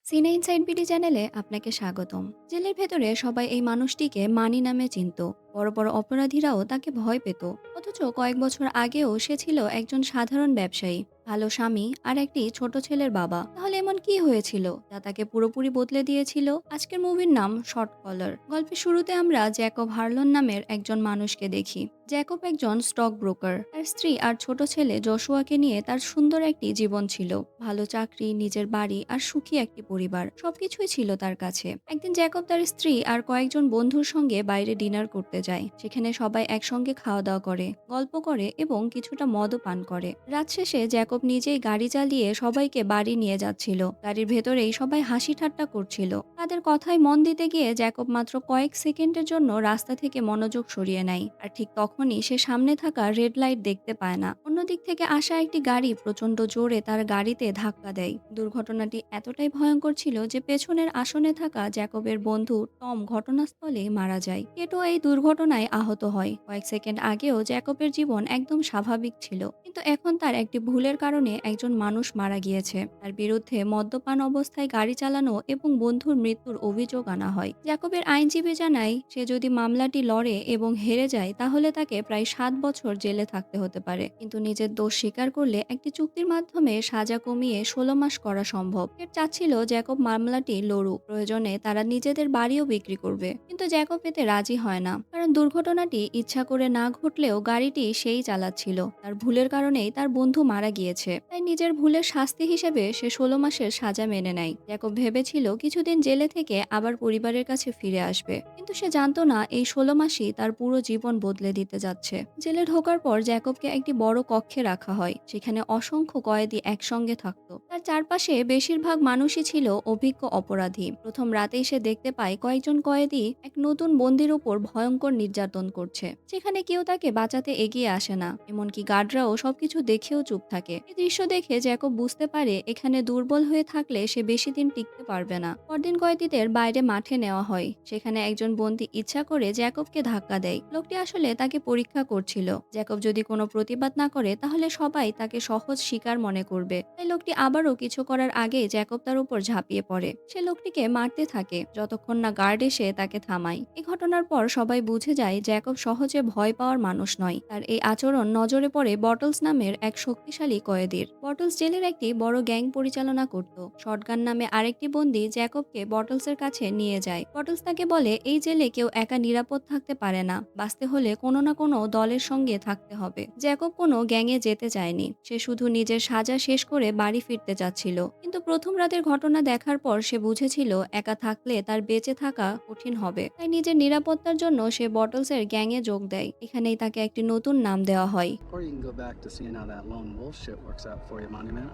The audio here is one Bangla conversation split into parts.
সিনে ইনসাইড বিডি চ্যানেলে আপনাকে স্বাগতম। জেলের ভেতরে সবাই এই মানুষটিকে মানি নামে চিনত। বড় বড় অপরাধীরাও তাকে ভয় পেত। অথচ কয়েক বছর আগেও সে ছিল একজন সাধারণ ব্যবসায়ী, ভালো স্বামী আর একটি ছোট ছেলের বাবা। তাহলে এমন কি হয়েছিল যা তাকে পুরোপুরি বদলে দিয়েছিল? আজকের মুভির নাম শর্ট কলার। গল্পের শুরুতে আমরা জ্যাকব হারলন নামের একজন মানুষকে দেখি। জ্যাকব একজন স্টক ব্রোকার। তার স্ত্রী আর ছোট ছেলে জশুয়াকে নিয়ে তার সুন্দর একটি জীবন ছিল। ভালো চাকরি, নিজের বাড়ি আর সুখী একটি পরিবার, সবকিছুই ছিল তার কাছে। একদিন জ্যাকব তার স্ত্রী আর কয়েকজন বন্ধুর সঙ্গে বাইরে ডিনার করতে যায়। সেখানে সবাই একসঙ্গে খাওয়া দাওয়া করে, গল্প করে এবং কিছুটা মদও পান করে। রাত শেষে জ্যাকব নিজেই গাড়ি চালিয়ে সবাইকে বাড়ি নিয়ে যাচ্ছিল। গাড়ির ভেতরেই সবাই হাসি ঠাট্টা করছিল। তাদের কথায় মন দিতে গিয়ে জ্যাকব মাত্র কয়েক সেকেন্ডের জন্য রাস্তা থেকে মনোযোগ সরিয়ে নেয়। আর ঠিক তখনই সে সামনে থাকা রেড লাইট দেখতে পায় না। অন্যদিক থেকে আসা একটি গাড়ি প্রচন্ড জোরে তার গাড়িতে ধাক্কা দেয়। দুর্ঘটনাটি এতটাই ভয়ঙ্কর ছিল যে পেছনের আসনে থাকা জ্যাকবের বন্ধু টম ঘটনাস্থলে মারা যায়। কেটো এই দুর্ঘটনায় আহত হয়। কয়েক সেকেন্ড আগেও জ্যাকবের জীবন একদম স্বাভাবিক ছিল, কিন্তু এখন তার একটি ভুলের কারণে একজন মানুষ মারা গিয়েছে। তার বিরুদ্ধে মদ্যপান অবস্থায় গাড়ি চালানো এবং বন্ধুর মৃত্যুর অভিযোগ আনা হয়। জ্যাকবের আইনজীবী জানায়, সে যদি মামলাটি লড়ে এবং হেরে যায় তাহলে তাকে প্রায় 7 বছর জেলে থাকতে হতে পারে, কিন্তু নিজের দোষ স্বীকার করলে একটি চুক্তির মাধ্যমে সাজা কমিয়ে 16 মাস করা সম্ভব। কেট চাচ্ছিল জ্যাকব মামলাটি লড়ুক, প্রয়োজনে তারা নিজেদের বাড়িও বিক্রি করবে, কিন্তু জ্যাকব এতে রাজি হয় না। কারণ দুর্ঘটনাটি ইচ্ছা করে না ঘটলেও গাড়িটি সেই চালাচ্ছিল। তার ভুলের কারণেই তার বন্ধু মারা গিয়েছে, তাই নিজের ভুলের শাস্তি হিসেবে সে 16 মাসের সাজা মেনে নেয়। জ্যাকব ভেবেছিল কিছুদিন জেলে থেকে আবার পরিবারের কাছে ফিরে আসবে, কিন্তু সে জানতো না এই 16 মাসই তার পুরো জীবন বদলে দিতে যাচ্ছে। জেলে ঢোকার পর জ্যাকবকে একটি বড় কক্ষে রাখা হয়। সেখানে অসংখ্য কয়েদি একসঙ্গে থাকতো। তার চারপাশে বেশিরভাগ মানুষই ছিল অভিজ্ঞ অপরাধী। প্রথম রাতেই সে দেখতে পায় কয়েকজন কয়েদি এক নতুন বন্দির উপর ভয়ঙ্কর নির্যাতন করছে। সেখানে কেউ তাকে বাঁচাতে এগিয়ে আসে না, এমনকি গার্ডরাও সবকিছু দেখেও চুপ থাকে। এই দৃশ্য দেখে জ্যাকব বুঝতে পারে এখানে দুর্বল হয়ে থাকলে সে বেশি দিন টিকতে পারবে না। পরদিন কয়েদিদের বাইরে মাঠে নেওয়া হয়। সেখানে একজন বন্দী ইচ্ছা করে জ্যাকবকে ধাক্কা দেয়। লোকটি আসলে তাকে পরীক্ষা করছিল। জ্যাকব যদি কোনো প্রতিবাদ না করে তাহলে সবাই তাকে সহজ শিকার মনে করবে। তাই লোকটি আবারও কিছু করার আগে জ্যাকব তার উপর ঝাঁপিয়ে পড়ে। সে লোকটিকে মারতে থাকে যতক্ষণ না গার্ড এসে তাকে থামায়। এই ঘটনার পর সবাই বুঝে যায় জ্যাকব সহজে ভয় পাওয়ার মানুষ নয়। তার এই আচরণ নজরে পড়ে বটলস নামের এক শক্তিশালী কয়েদির। বটলস জেলের একটি বড় গ্যাং পরিচালনা করত। শটগান নামে আরেকটি বন্দী জ্যাকবকে বটলসের কাছে নিয়ে যায়। বটলস তাকে বলে, এই জেলে কেউ একা নিরাপদ থাকতে পারে না, বাঁচতে হলে কোনো না কোনো দলের সঙ্গে থাকতে হবে। জ্যাকব কোনো গ্যাংয়ে যেতে চায়নি, সে শুধু নিজের সাজা শেষ করে বাড়ি ফিরতে চাচ্ছিল। কিন্তু প্রথম রাতের ঘটনা দেখার পর সে বুঝেছিল একা থাকলে তার বেঁচে থাকা কঠিন হবে। তাই নিজের নিরাপত্তার জন্য সে বটলসের গ্যাংয়ে যোগ দেয়। এখানেই তাকে একটি নতুন নাম দেওয়া হয়, Or you can go back to seeing how that lone wolf shit works out for you, Money Man.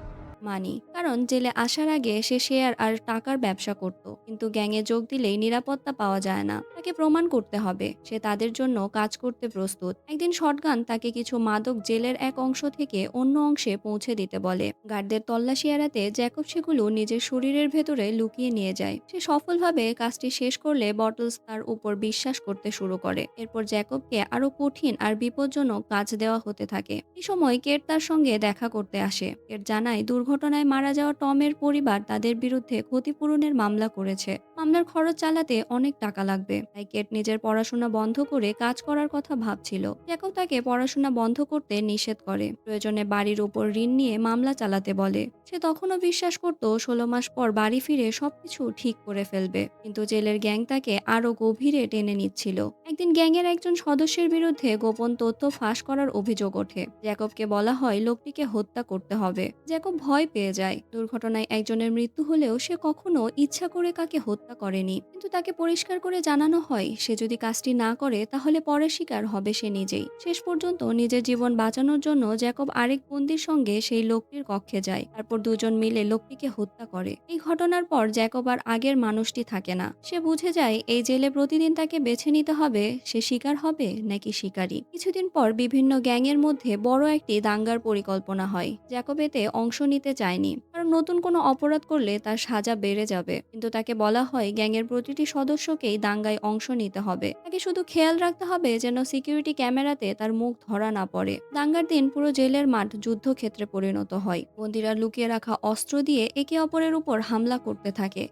মানি। কারণ জেলে আসার আগে সে শেয়ার আর টাকার ব্যবসা করত, কিন্তু গ্যাংয়ে যোগ দিলেই নিরাপত্তা পাওয়া যায় না। তাকে প্রমাণ করতে হবে সে তাদের জন্য কাজ করতে প্রস্তুত। একদিন শটগান তাকে কিছু মাদক জেলের এক অংশ থেকে অন্য অংশে পৌঁছে দিতে বলে। গার্ডদের তল্লাশি এড়াতে জ্যাকব সেগুলো নিজের শরীরের ভেতরে লুকিয়ে নিয়ে যায়। সে সফলভাবে কাজটি শেষ করলে বটলস তার উপর বিশ্বাস করতে শুরু করে। এরপর জ্যাকবকে আরো কঠিন আর বিপজ্জনক কাজ দেওয়া হতে থাকে। এই সময় কেট তার সঙ্গে দেখা করতে আসে। কেট জানায় দুর্ঘটনায় মারা যাওয়া টমের পরিবার তাদের বিরুদ্ধে ক্ষতিপূরণের মামলা করেছে। মামলার খরচ চালাতে অনেক টাকা লাগবে, তাই কেট নিজের পড়াশোনা বন্ধ করে কাজ করার কথা ভাবছিল। জ্যাকব তাকে পড়াশোনা বন্ধ করতে নিষেধ করে, প্রয়োজনে বাড়ির উপর ঋণ নিয়ে মামলা চালাতে বলে। সে তখনও বিশ্বাস করত 16 মাস পর বাড়ি ফিরে সবকিছু ঠিক করে ফেলবে, কিন্তু জেলের গ্যাং তাকে আরো গভীরে টেনে নিচ্ছিল। একদিন গ্যাংয়ের একজন সদস্যের বিরুদ্ধে গোপন তথ্য ফাঁস করার অভিযোগ ওঠে। জ্যাকবকে বলা হয় লোকটিকে হত্যা করতে হবে। জ্যাকব ভয় পেয়ে যায়। দুর্ঘটনায় একজনের মৃত্যু হলেও সে কখনো ইচ্ছা করে কাকে হত্যা করেনি, কিন্তু তাকে পরিষ্কার করে জানানো হয় সে যদি কাজটি না করে তাহলে পরের শিকার হবে সে নিজেই। শেষ পর্যন্ত নিজের জীবন বাঁচানোর জন্য জ্যাকব আরেক বন্দির সঙ্গে সেই লোকটির কক্ষে যায়। তারপর দুজন মিলে লোকটিকে হত্যা করে। এই ঘটনার পর জ্যাকব আর আগের মানুষটি থাকে না। সে বুঝে যায় এই জেলে প্রতিদিন তাকে বেছে নিতে হবে সে শিকার হবে নাকি শিকারী। কিছুদিন পর বিভিন্ন গ্যাংয়ের মধ্যে বড় একটি দাঙ্গার পরিকল্পনা হয়। জ্যাকব এতে অংশ নিতে চায়নি, কারণ নতুন কোনো অপরাধ করলে তার সাজা বেড়ে যাবে। কিন্তু তাকে বলা হয় গ্যাংয়ের প্রতিটি সদস্যকেই দাঙ্গায় অংশ নিতে হবে। তাকে শুধু খেয়াল রাখতে হবে যেন সিকিউরিটি সিকিউরিটি ক্যামেরাতে তার মুখ ধরা না পড়ে। দাঙ্গার দিন পুরো জেলের মাঠ যুদ্ধক্ষেত্রে পরিণত হয়। বন্দীরা লুকিয়ে রাখা অস্ত্র দিয়ে একে অপরের উপর হামলা করতে থাকে।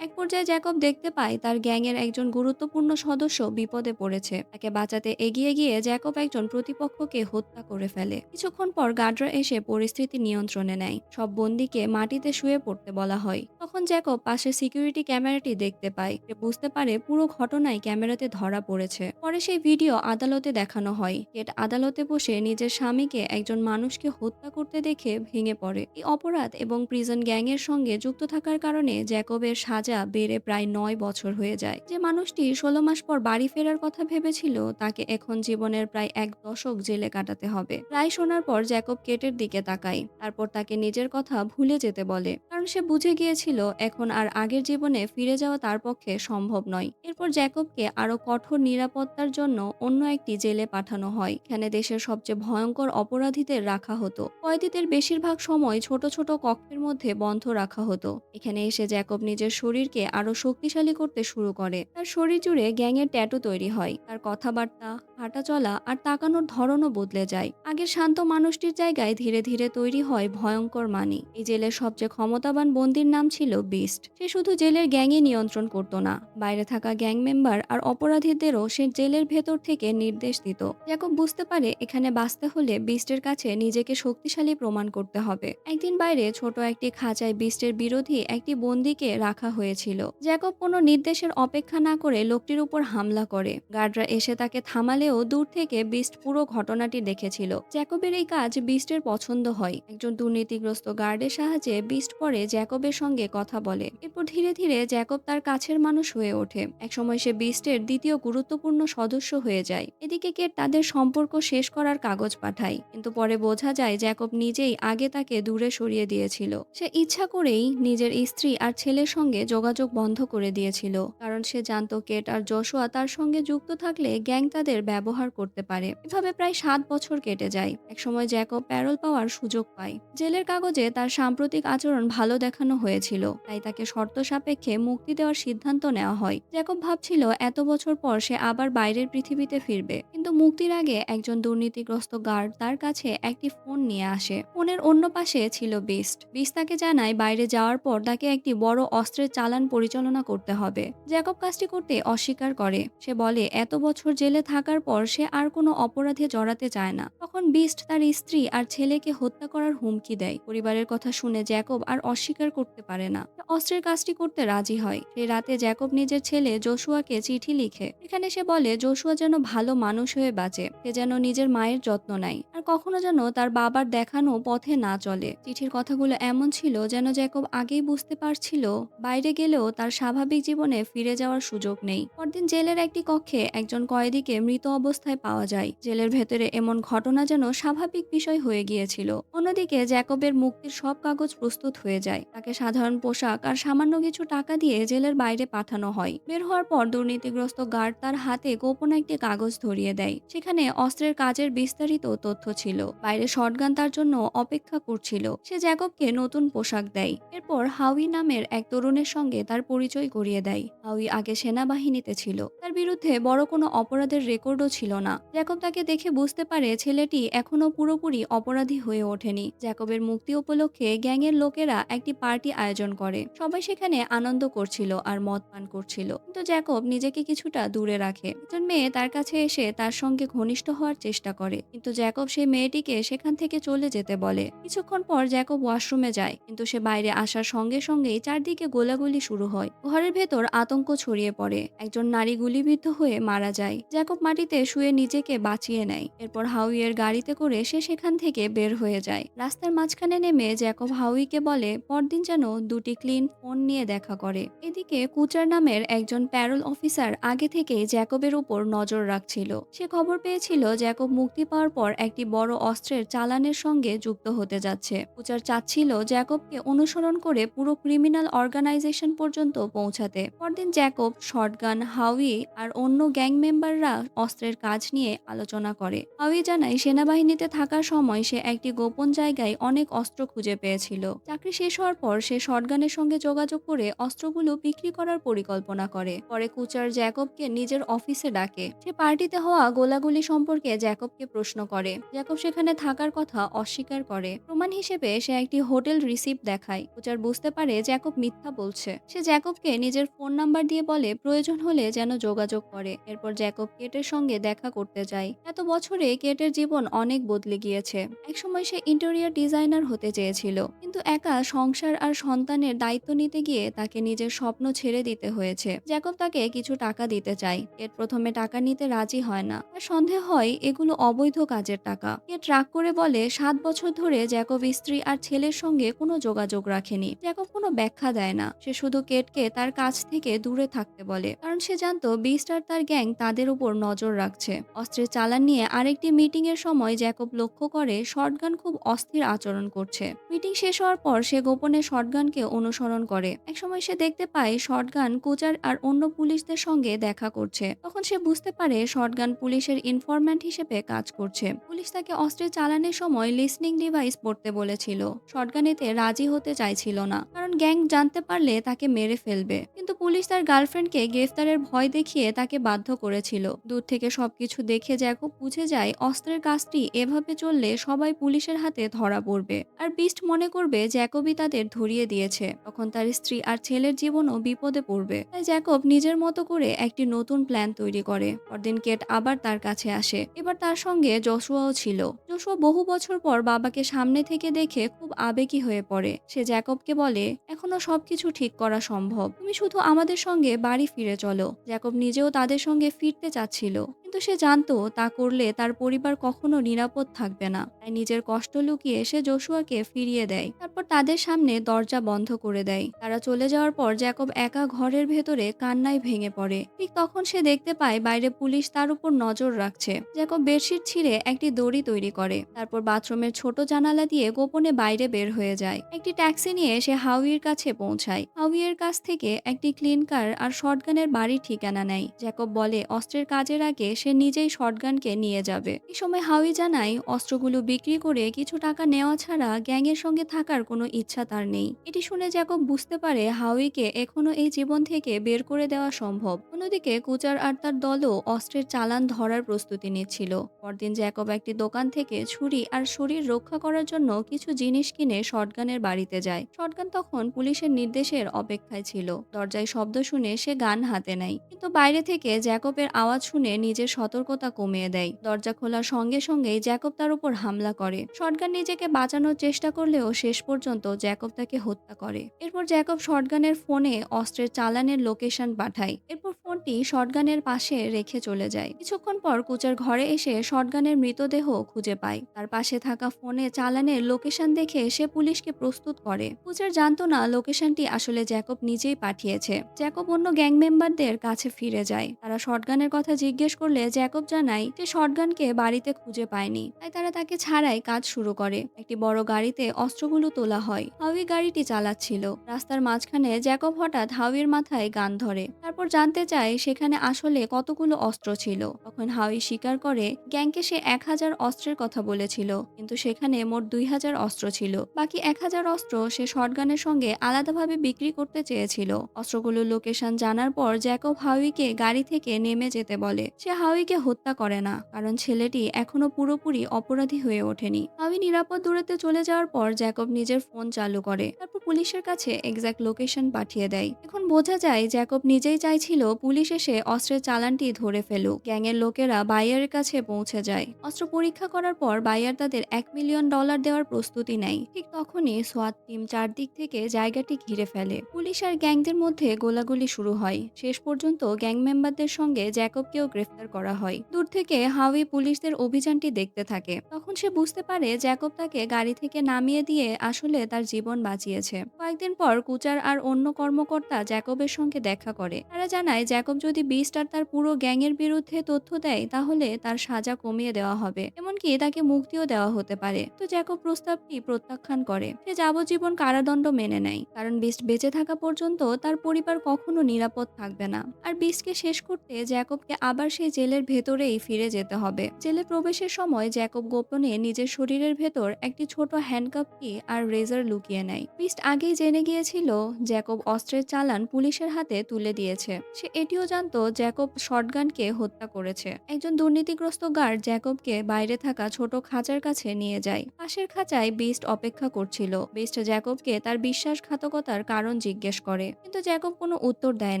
এক পর্যায়ে জ্যাকব দেখতে পায় তার গ্যাংয়ের একজন গুরুত্বপূর্ণ সদস্য বিপদে পড়েছে। তাকে বাঁচাতে এগিয়ে গিয়ে জ্যাকব একজন প্রতিপক্ষকে হত্যা করে ফেলে। কিছুক্ষণ পর গার্ডরা এসে পরিস্থিতি নিয়ন্ত্রণে নেয়। সব বন্দীকে মাটিতে শুয়ে পড়তে বলা হয়। তখন জ্যাকব পাশে সিকিউরিটি ক্যামেরাটি দেখতে পায়। সে বুঝতে পারে পুরো ঘটনাই ক্যামেরাতে ধরা পড়েছে। পরে সেই ভিডিও আদালতে দেখানো হয়। কেট আদালতে বসে নিজের স্বামীকে একজন মানুষকে হত্যা করতে দেখে ভেঙে পড়ে। এই অপরাধ এবং প্রিজন গ্যাংয়ের সঙ্গে যুক্ত থাকার কারণে জ্যাকবের সাজা বেড়ে প্রায় ৯ বছর হয়ে যায়। যে মানুষটি ১৬ মাস পর বাড়ি ফেরার কথা ভেবেছিল, তাকে এখন জীবনের প্রায় ১ দশক জেলে কাটাতে হবে। রায় শোনার পর জ্যাকব কেটের দিকে তাকায়। তারপর তাকে নিজের কথা ভুলে যেতে বলে, কারণ সে বুঝে গিয়েছিল এখন আর আগের জীবনে ফিরে যাওয়া তার পক্ষে সম্ভব নয়। এরপর জ্যাকবকে আরো কঠোর নিরাপত্তার জন্য অন্য একটি জেলে পাঠানো হয়। এখানে দেশের সবচেয়ে ভয়ঙ্কর অপরাধীদের রাখা হতো। কয়েদিদের বেশিরভাগ সময় ছোট ছোট কক্ষের মধ্যে বন্ধ রাখা হতো। এখানে এসে জ্যাকব নিজের শরীরকে আরো শক্তিশালী করতে শুরু করে। তার শরীর জুড়ে গ্যাংয়ের ট্যাটু তৈরি হয়। তার কথাবার্তা, হাঁটা চলা আর তাকানোর ধরনও বদলে যায়। আগের শান্ত মানুষটির জায়গায় ধীরে ধীরে তৈরি হয় ভয়ঙ্কর মানি। এই জেলের সবচেয়ে ক্ষমতাবান বন্দীর নাম ছিল বিস্ট। সে শুধু জেলের গ্যাংই নিয়ন্ত্রণ করতো না, বাইরে থাকা গ্যাং মেম্বার আর অপরাধীদেরও সে জেলের ভেতর থেকে নির্দেশ দিত। জ্যাকব বুঝতে পারে এখানে বাঁচতে হলে বিস্টের কাছে নিজেকে শক্তিশালী প্রমাণ করতে হবে। একদিন বাইরে ছোট একটি খাঁচায় বিস্টের বিরোধী একটি বন্দীকে রাখা হয়েছিল। জ্যাকব কোনো নির্দেশের অপেক্ষা না করে লোকটির উপর হামলা করে। গার্ডরা এসে তাকে থামালেও দূর থেকে বিস্ট পুরো ঘটনাটি দেখেছিল। জ্যাকবের এই কাজ বিস্টের পছন্দ হয়। একজন দুর্নীতিগ্রস্ত গার্ডের সাহায্যে বিস্ট পরে জ্যাকবের সঙ্গে কথা বলে। এরপর ধীরে ধীরে জ্যাকব তার কাছের মানুষ হয়ে ওঠে। একসময় সে বিস্টের দ্বিতীয় গুরুত্বপূর্ণ সদস্য হয়ে যায়। এদিকে কেট তাদের সম্পর্ক শেষ করার কাগজ পাঠায়, কিন্তু পরে বোঝা যায় জ্যাকব নিজেই আগে তাকে দূরে সরিয়ে দিয়েছিল। সে ইচ্ছা করেই নিজের স্ত্রী আর ছেলের সঙ্গে যোগাযোগ বন্ধ করে দিয়েছিল, কারণ সে জানতো কেট আর জশুয়া তার সঙ্গে যুক্ত থাকলে গ্যাং তাদের ব্যবহার করতে পারে। এভাবে প্রায় ৭ বছর কেটে যায়। একসময় জ্যাকব প্যারোল পাওয়ার সুযোগ পায়। জেলের কাগজে তার সাম্প্রতিক আচরণ ভালো দেখানো হয়েছিল, তাই তাকে শর্ত সাপেক্ষে মুক্তি দেওয়ার সিদ্ধান্ত নেওয়া হয়। জ্যাকব ভাবছিল এত বছর পর সে আবার বাইরের পৃথিবীতে ফিরবে, কিন্তু মুক্তির আগে একজন দুর্নীতিগ্রস্ত গার্ড তার কাছে একটি ফোন নিয়ে আসে। ফোনের অন্য পাশে ছিল বিস্ট। বিস্ট তাকে জানায় বাইরে যাওয়ার পর তাকে একটি বড় অস্ত্রের চালান পরিচালনা করতে হবে। জ্যাকব কাজটি করতে অস্বীকার করে। সে বলে এত বছর জেলে থাকার পর সে আর কোনো অপরাধে জড়াতে চায় না। তখন বিস্ট তার স্ত্রী আর ছেলেকে হত্যা করার হুমকি দেয়। পরিবারের কথা শুনে জ্যাকব আর অস্বীকার করতে পারে না। সে অস্ত্রের কাজটি করতে রাজি হয়। সেই রাতে জ্যাকব নিজের ছেলে জশুয়াকে চিঠি লিখে। এখানে সে বলে জশুয়া যেন ভালো মানুষ হয়ে বাঁচে, সে যেন নিজের মায়ের যত্ন নেয়, আর কখনো যেন তার বাবার দেখানো পথে না চলে। চিঠির কথাগুলো এমন ছিল যেন জ্যাকব আগেই বুঝতে পারছিল বাইরে গেলেও তার স্বাভাবিক জীবনে ফিরে যাওয়ার সুযোগ নেই। পরদিন জেলের একটি কক্ষে একজন কয়েদিকে মৃত অবস্থায় পাওয়া যায়। জেলের ভেতরে এমন ঘটনা যেন স্বাভাবিক বিষয় হয়ে গিয়েছিল। অন্যদিকে জ্যাকবের মুক্তির সব কাগজ প্রস্তুত হয়ে যায়। তাকে সাধারণ পোশাক আর সামান্য কিছু টাকা দিয়ে জেলের বাইরে পাঠানো হয়। বের হওয়ার পর দুর্নীতিগ্রস্ত গার্ড তার হাতে গোপন একটি কাগজ ধরিয়ে দেয়। সেখানে অস্ত্রের কাজের বিস্তারিত তথ্য ছিল। বাইরে শটগান তার জন্য অপেক্ষা করছিল। সে জ্যাকবকে নতুন পোশাক দেয়। এরপর হাউই নামের এক তরুণের সঙ্গে তার পরিচয় করিয়ে দেয়। হাউই আগে সেনাবাহিনীতে ছিল। তার বিরুদ্ধে বড় কোনো অপরাধের রেকর্ডও ছিল না। জ্যাকব তাকে দেখে বুঝতে পারে ছেলেটি এখনো পুরোপুরি অপরাধী হয়ে ওঠেনি। জ্যাকবের মুক্তি উপলক্ষে গ্যাংয়ের লোকেরা একটি পার্টি আয়োজন করে। সবাই সেখানে আনন্দ করছিল আর মদ পান করছিল, কিন্তু জ্যাকব নিজেকে কিছুটা দূরে রাখে। একজন মেয়ে তার কাছে এসে তার সঙ্গে ঘনিষ্ঠ হওয়ার চেষ্টা করে, কিন্তু জ্যাকব সেই মেয়েটিকে সেখান থেকে চলে যেতে বলে। কিছুক্ষণ পর জ্যাকব ওয়াশরুমে যায়, কিন্তু সে বাইরে আসার সঙ্গে সঙ্গেই চারদিকে গোলাগুলি শুরু হয়। ঘরের ভেতর আতঙ্ক ছড়িয়ে পড়ে। একজন নারী গুলিবিদ্ধ হয়ে মারা যায়। জ্যাকব মাটিতে মাটিতে শুয়ে নিজেকে বাঁচিয়ে নেয়। এরপর হাউইয়ের গাড়িতে করে সে সেখান থেকে বের হয়ে যায়। রাস্তার মাঝখানে নেমে জ্যাকব হাউইকে বলে পরদিন যেন দুটি ক্লিন ফোন নিয়ে দেখা করে। এদিকে কুচার নামের একজন প্যারোল অফিসার আগে থেকেই জ্যাকবের উপর নজর রাখছিল। সে খবর পেয়েছিল জ্যাকব মুক্তি পাওয়ার পর একটি বড় অস্ত্রের চালানের সঙ্গে যুক্ত হতে যাচ্ছে। কুচার চাচ্ছিল জ্যাকবকে অনুসরণ করে পুরো ক্রিমিনাল অর্গানাইজেশন পর্যন্ত পৌঁছাতে। পরদিন জ্যাকব, শটগান, হাউই আর অন্য গ্যাং মেম্বাররা অস্ত্রের কাজ নিয়ে আলোচনা করে। হাউই জানায় সেনাবাহিনীতে থাকার সময় সে একটি গোপন জায়গায় অনেক অস্ত্র খুঁজে পেয়েছিল। চাকরি শেষ হওয়ার পর সে শটগানের সঙ্গে যোগাযোগ করে অস্ত্রগুলো বিক্রি করার পরিকল্পনা করে। পরে কুচার জ্যাকবকে নিজের অফিসে ডাকে। সে পার্টিতে হওয়া গোলাগুলি সম্পর্কে জ্যাকবকে প্রশ্ন করে। জ্যাকব সেখানে থাকার কথা অস্বীকার করে। প্রমাণ হিসেবে সে একটি হোটেল রিসিপ্ট দেখায়। কুচার বুঝতে পারে জ্যাকব মিথ্যা বলছে। সে জ্যাকবকে নিজের ফোন নাম্বার দিয়ে বলে প্রয়োজন হলে যেন যোগাযোগ করে। এরপর জ্যাকব কেটের সঙ্গে দেখা করতে যায়। এত বছরে কেটের জীবন অনেক বদলে গিয়েছে। একসময় সে ইন্টেরিয়র ডিজাইনার হতে চেয়েছিল, কিন্তু একা সংসার আর সন্তানের দায়িত্ব নিতে গিয়ে তাকে নিজের স্বপ্ন ছেড়ে দিতে হয়েছে। জ্যাকব তাকে কিছু টাকা দিতে চায়। কেট প্রথমে টাকা নিতে রাজি হয় না। তার সন্দেহ হয় এগুলো অবৈধ কাজের টাকা। কেট রাগ করে বলে 7 বছর ধরে জ্যাকব স্ত্রী আর ছেলের সঙ্গে কোনো যোগাযোগ রাখেনি। জ্যাকব কোনো ব্যাখ্যা দেয় না। সে শুধু কেটকে তার কাছ থেকে দূরে থাকতে বলে, কারণ সে জানতো বিস্ট আর তার গ্যাং তাদের উপর নজর রাখছে। অস্ত্রের চালান নিয়ে আরেকটি মিটিং এর সময় জ্যাকব লক্ষ্য করে শটগান খুব অস্থির আচরণ করছে। মিটিং শেষ হওয়ার পর সে গোপনে শটগানকে অনুসরণ করে। একসময় সে দেখতে পায় শটগান কুচার আর অন্য পুলিশদের সঙ্গে দেখা করছে। তখন সে বুঝতে পারে শটগান পুলিশের ইনফরম্যান্ট হিসেবে কাজ করছে। পুলিশ তাকে অস্ত্রের চালানের সময় লিসনিং ডিভাইস পড়তে বলেছিল। শটগান এতে রাজি হতে চাইছিল না, কারণ গ্যাং জানতে পারলে তাকে মেরে ফেলবে। কিন্তু পুলিশ তার গার্লফ্রেন্ডকে গ্রেফতারের ভয় দেখিয়ে তাকে বাধ্য করেছিল। দূর থেকে সবকিছু দেখে জ্যাকব বুঝে যায় অস্ত্রের কাজটি এভাবে চললে সবাই পুলিশের হাতে ধরা পড়বে, আর বিস্ট মনে করবে জ্যাকবই তাদের ধরিয়ে দিয়েছে। তখন তার স্ত্রী আর ছেলের জীবনও বিপদে পড়বে। তাই জ্যাকব নিজের মতো করে একটি নতুন প্ল্যান তৈরি করে। পরদিন কেট আবার তার কাছে আসে। এবার তার সঙ্গে জশুয়াও ছিল। জশুয়া বহু বছর পর বাবাকে সামনে থেকে দেখে খুব আবেগী হয়ে পড়ে। সে জ্যাকবকে বলে এখনো সবকিছু ঠিক করা সম্ভব, তুমি শুধু আমাদের সঙ্গে বাড়ি ফিরে চলো। জ্যাকব নিজেও তাদের সঙ্গে ফিরতে চাচ্ছিল, কিন্তু সে জানতো তা করলে তার পরিবার কখনো নিরাপদ থাকবে না। তাই নিজের কষ্ট লুকিয়ে সে জশুয়াকে ফিরিয়ে দেয়। তারপর তাদের সামনে দরজা বন্ধ করে দেয়। তারা চলে যাওয়ার পর জ্যাকব একা ঘরের ভেতরে কান্নায় ভেঙে পড়ে। ঠিক তখন সে দেখতে পায় বাইরে পুলিশ তার উপর নজর রাখছে। জ্যাকব বেডশিট ছিঁড়ে একটি দড়ি তৈরি করে। তারপর বাথরুমের ছোট জানালা দিয়ে গোপনে বাইরে বের হয়ে যায়। একটি ট্যাক্সি নিয়ে সে হাউইয়ের কাছে পৌঁছায়। হাউইয়ের কাছ থেকে একটি ক্লিন কার আর শটগানের বাড়ির ঠিকানা নেয়। জ্যাকব বলে অস্ত্রের কাজের আগে সে নিজেই শটগানকে নিয়ে যাবে। এই সময় হাউই জানায় অস্ত্রগুলো বিক্রি করে কিছু টাকা নেওয়া ছাড়া গ্যাংয়ের সঙ্গে থাকার কোনো ইচ্ছা তার নেই। এটি শুনে জ্যাকব বুঝতে পারে হাউইকে এখনো এই জীবন থেকে বের করে দেওয়া সম্ভব। অন্যদিকে কুচার আর তার দলও অস্ত্রের চালান ধরার প্রস্তুতি নিচ্ছিল। পরদিন জ্যাকব একটি দোকান থেকে ছুরি আর শরীর রক্ষা করার জন্য কিছু জিনিস কিনে শটগানের বাড়িতে যায়। শটগান তখন পুলিশের নির্দেশের অপেক্ষায় ছিল। দরজায় শব্দ শুনে সে গান হাতে নেয়, কিন্তু বাইরে থেকে জ্যাকবের আওয়াজ শুনে নিজের সতর্কতা কমিয়ে দেয়। দরজা খোলার সঙ্গে সঙ্গেই জ্যাকব তার উপর হামলা করে। শটগান নিজেকে বাঁচানোর চেষ্টা করলেও শেষ পর্যন্ত জ্যাকব তাকে হত্যা করে। এরপর জ্যাকব শটগানের ফোনে অস্ত্রের চালানের লোকেশন পাঠায়। এরপর ফোনটি শটগানের পাশে রেখে চলে যায়। কিছুক্ষণ পর কুচার ঘরে এসে শটগানের মৃতদেহ খুঁজে পায়। তার পাশে থাকা ফোনে চালানের লোকেশন দেখে সে পুলিশকে প্রস্তুত করে। কুচার জানতো না লোকেশনটি আসলে জ্যাকব নিজেই পাঠিয়েছে। জ্যাকব অন্য গ্যাং মেম্বারদের কাছে ফিরে যায়। তারা শটগানের কথা জিজ্ঞেস করলে জ্যাকব জানায় যে শটগানকে বাড়িতে খুঁজে পায়নি, তাই তারা তাকে ছাড়াই কাজ শুরু করে। একটি বড় গাড়িতে অস্ত্রগুলো তোলা হয়। হাউই গাড়িটি চালাচ্ছিল। রাস্তার মাঝখানে জ্যাকব হঠাৎ হাউইর মাথায় গান ধরে। তারপর জানতে চায় সেখানে আসলে কতগুলো অস্ত্র ছিল। তখন হাউই স্বীকার করে গ্যাংকে সে 1000 অস্ত্রের কথা বলেছিল, কিন্তু সেখানে মোট 2000 অস্ত্র ছিল। বাকি 1000 অস্ত্র সে শটগানের সঙ্গে আলাদাভাবে বিক্রি করতে চেয়েছিল। অস্ত্রগুলোর লোকেশন জানার পর জ্যাকব হাউইকে গাড়ি থেকে নেমে যেতে বলে। সে হাউইকে হত্যা করে না, কারণ ছেলেটি এখনো পুরোপুরি অপরাধী হয়ে ওঠেনি। হাউই নিরাপদ দূরত্বে চলে যাওয়ার পর জ্যাকব নিজের ফোন চালু করে। তারপর পুলিশের কাছে এক্সাক্ট লোকেশন পাঠিয়ে দেয়। এখন বোঝা যায় জ্যাকব নিজেই চাইছিল পুলিশ এসে অস্ত্রের চালানটি ধরে ফেলুক। গ্যাংয়ের লোকেরা বাইয়ারের কাছে পৌঁছে যায়। অস্ত্র পরীক্ষা করার পর বাইয়ার তাদের $1 মিলিয়ন দেওয়ার প্রস্তুতি নেয়। ঠিক তখনই সোয়াত টিম চারদিক থেকে জায়গাটি ঘিরে ফেলে। পুলিশ আর গ্যাংদের মধ্যে গোলাগুলি শুরু হয়। শেষ পর্যন্ত গ্যাং মেম্বারদের সঙ্গে জ্যাকবকেও গ্রেফতার করা হয়। দূর থেকে হাউই পুলিশদের অভিযানটি দেখতে থাকে। তখন সে বুঝতে পারে জ্যাকব তাকে গাড়ি থেকে নামিয়ে দিয়ে আসলে তার জীবন বাঁচিয়েছে। কয়েকদিন পর কুচার আর অন্য কর্মকর্তা জ্যাকবের সঙ্গে দেখা করে। তারা জানায় জ্যাকব যদি বিস্ট আর তার পুরো গ্যাংয়ের বিরুদ্ধে তথ্য দেয় তাহলে তার সাজা কমিয়ে দেওয়া হবে, এমনকি তাকে মুক্তিও দেওয়া হতে পারে। তো জ্যাকব প্রস্তাবটি প্রত্যাখ্যান করে। সে যাবজ্জীবন কারাদণ্ড মেনে নেয়, কারণ বিস্ট বেঁচে থাকা পর্যন্ত তার পরিবার কখনো নিরাপদ থাকবে না। আর বিস্টকে শেষ করতে জ্যাকবকে আবার সেই জেলের ভেতরেই ফিরে যেতে হবে। জেলে প্রবেশের সময় জ্যাকব গোপনে নিজের শরীরের ভেতর একটি ছোট হ্যান্ডকাপ কি আর রেজার লুকিয়ে নেয়। বিস্ট আগেই জেনে গিয়েছিল জ্যাকব অস্ত্রের চালান পুলিশের হাতে তুলে দিয়েছে। সে এটিও জানতো জ্যাকব শটগানকে হত্যা করেছে। একজন দুর্নীতিগ্রস্ত গার্ড জ্যাকবকে বাইরে থাকা ছোট খাঁচার কাছে নিয়ে যায়। পাশের খাঁচায় বিস্ট অপেক্ষা করছিল। বিস্ট জ্যাকবকে তার বিশ্বাসঘাতকতার কারণ জিজ্ঞেস করে, কিন্তু জ্যাকব কোনো উত্তর দেয়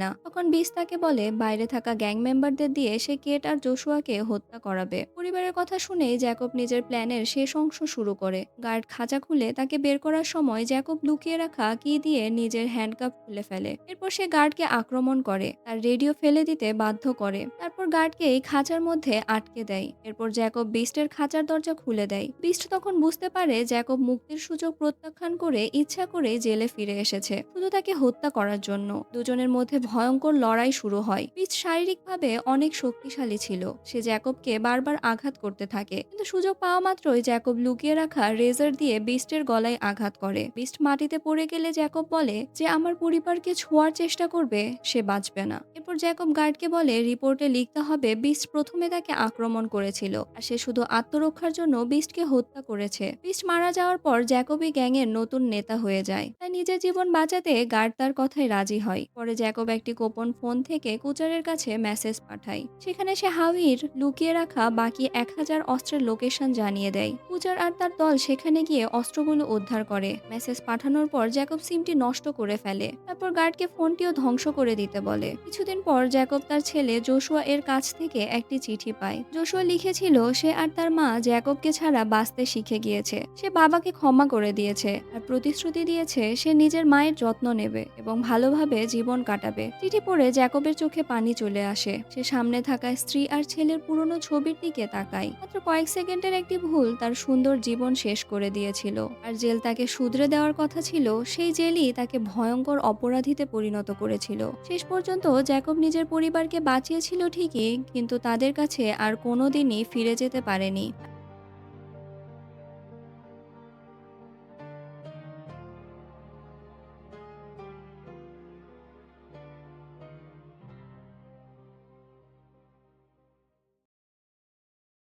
না। তখন বিস্ট তাকে বলে বাইরে থাকা গ্যাং মেম্বারদের দিয়ে সে কেট আর জোশুয়াকে হত্যা করাবে। পরিবারের কথা শুনেই জ্যাকব নিজের প্ল্যানের শেষ অংশ শুরু করে। গার্ড খাঁচা খুলে তাকে বের করার সময় জ্যাকব লুকিয়ে রাখা কি দিয়ে নিজের হ্যান্ডকাপ খুলে ফেলে। এরপর সে গার্ডকে আক্রমণ করে, তার রেডিও ফেলে দিতে বাধ্য করে। তারপর গার্ডকে এই খাঁচার মধ্যে আটকে দেয়। এরপর জ্যাকব বিস্টের খাঁচার দরজা খুলে দেয়। বিস্ট তখন বুঝতে পারে জ্যাকব মুক্তির সুযোগ প্রত্যাখ্যান করে ইচ্ছা করে জেলে ফিরে এসেছে শুধু তাকে হত্যা করার জন্য। দুজনের মধ্যে ভয়ঙ্কর লড়াই শুরু হয়। বিস্ট শারীরিকভাবে অনেক শক্তিশালী ছিল। সে জ্যাকবকে বারবার আঘাত করতে থাকে, কিন্তু সুযোগ পাওয়া মাত্রই জ্যাকব লুকিয়ে রাখা রেজার দিয়ে বিস্টের গলায় আঘাত করে। বিস্ট মাটিতে পড়ে গেলে জ্যাকব বলে যে আমার পরিবারকে ছোঁয়ার চেষ্টা করবে সে বাঁচবে না। এরপর জ্যাকব গার্ডকে বলে রিপোর্টে লিখতে হবে বিস্ট প্রথমে তাকে আক্রমণ করেছিল আর সে শুধু আত্মরক্ষার জন্য বিস্টকে হত্যা করেছে। বিস্ট মারা যাওয়ার পর জ্যাকবই গ্যাংয়ের নতুন নেতা হয়ে যায়। তাই নিজের জীবন বাঁচাতে গার্ড তার কথায় রাজি হয়। পরে জ্যাকব একটি গোপন ফোন থেকে কুচারের কাছে মেসেজ পাঠায়। সেখানে সে হাউইর লুকিয়ে রাখা বাকি 1000 অস্ত্রের লোকেশন জানিয়ে দেয়। কুচার আর তার দল সেখানে গিয়ে অস্ত্রগুলো উদ্ধার করে। মেসেজ পাঠানোর পর জ্যাকব সিমটি নষ্ট করে ফেলে। তারপর গার্ডকে ফোনটিও ধ্বংস করে দিতে বলে। কিছুদিন পর জ্যাকব তার ছেলে জোশুয়া এর কাছ থেকে একটি চিঠি পায়। জোশুয়া লিখেছিল সে আর তার মা জ্যাকবকে ছাড়া বাঁচতে শিখে গিয়েছে। সে বাবাকে ক্ষমা করে দিয়েছে আর প্রতিশ্রুতি দিয়েছে সে নিজের মায়ের যত্ন নেবে এবং ভালোভাবে জীবন কাটাবে। চিঠি পড়ে জ্যাকবের চোখে পানি চলে আসে। সে সামনে থাকা স্ত্রী আর ছেলের পুরনো ছবির দিকে তাকায়। মাত্র কয়েক সেকেন্ডের একটি ভুল তার সুন্দর জীবন শেষ করে দিয়েছিল। আর জেল তাকে শুধরে দেওয়ার কথা ছিল, সেই জেলই তাকে ভয়ঙ্কর অপরাধীতে পরিণত করেছিল। শেষ পর্যন্ত জ্যাকব নিজের পরিবারকে বাঁচিয়েছিল ঠিকই, কিন্তু তাদের কাছে আর কোনোদিনই ফিরে যেতে পারেনি।